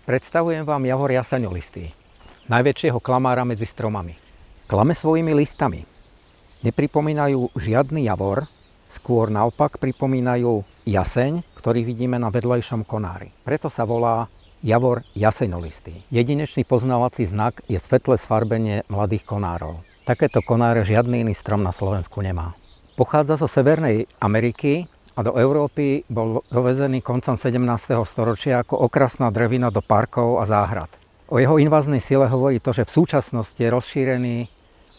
Predstavujem vám javor jaseňolistý, najväčšieho klamára medzi stromami. Klame svojimi listami. Nepripomínajú žiadny javor, skôr naopak pripomínajú jaseň, ktorý vidíme na vedľajšom konári. Preto sa volá javor jaseňolistý. Jedinečný poznávací znak je svetlé sfarbenie mladých konárov. Takéto konáre žiadny iný strom na Slovensku nemá. Pochádza zo Severnej Ameriky a do Európy bol dovezený koncom 17. storočia ako okrasná drevina do parkov a záhrad. O jeho inváznej sile hovorí to, že v súčasnosti je rozšírený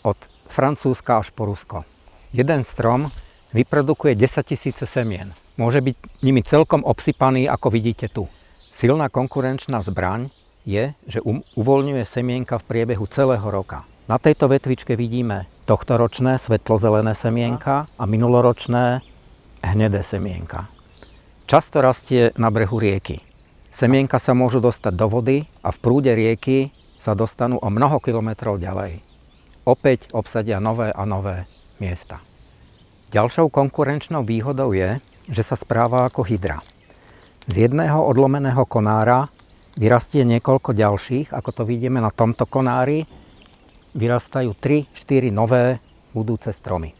od Francúzska až po Rusko. Jeden strom vyprodukuje 10 000 semien. Môže byť nimi celkom obsypaný, ako vidíte tu. Silná konkurenčná zbraň je, že uvoľňuje semienka v priebehu celého roka. Na tejto vetvičke vidíme tohtoročné svetlozelené semienka a minuloročné hnedé semienka. Často rastie na brehu rieky. Semienka sa môžu dostať do vody a v prúde rieky sa dostanú o mnoho kilometrov ďalej. Opäť obsadia nové a nové miesta. Ďalšou konkurenčnou výhodou je, že sa správa ako hydra. Z jedného odlomeného konára vyrastie niekoľko ďalších, ako to vidíme na tomto konári, vyrastajú 3-4 nové budúce stromy.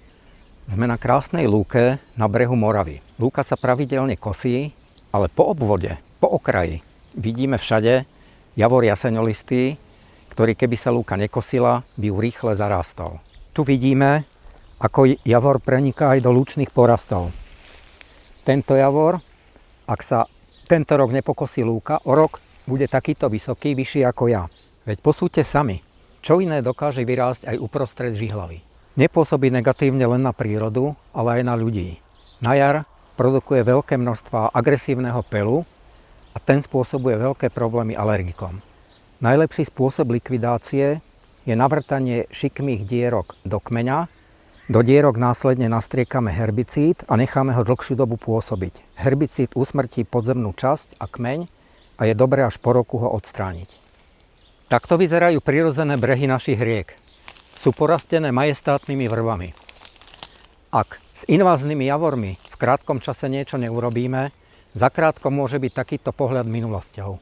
Sme na krásnej lúke na brehu Moravy. Lúka sa pravidelne kosí, ale po obvode, po okraji vidíme všade javor jaseňolistý, ktorý keby sa lúka nekosila, by ju rýchle zarástol. Tu vidíme, ako javor preniká aj do lúčnych porastov. Tento javor, ak sa tento rok nepokosí lúka, o rok bude takýto vysoký, vyšší ako ja. Veď posúďte sami, čo iné dokáže vyrásť aj uprostred žihlavy. Nepôsobí negatívne len na prírodu, ale aj na ľudí. Na jar produkuje veľké množstva agresívneho pelu a ten spôsobuje veľké problémy alergikom. Najlepší spôsob likvidácie je navrtanie šikmých dierok do kmeňa. Do dierok následne nastriekame herbicíd a necháme ho dlhšiu dobu pôsobiť. Herbicíd usmrtí podzemnú časť a kmeň a je dobré až po roku ho odstrániť. Takto vyzerajú prirodzené brehy našich riek. Sú porastené majestátnymi vrvami. Ak s inváznými javormi v krátkom čase niečo neurobíme, zakrátko môže byť takýto pohľad minulosťou.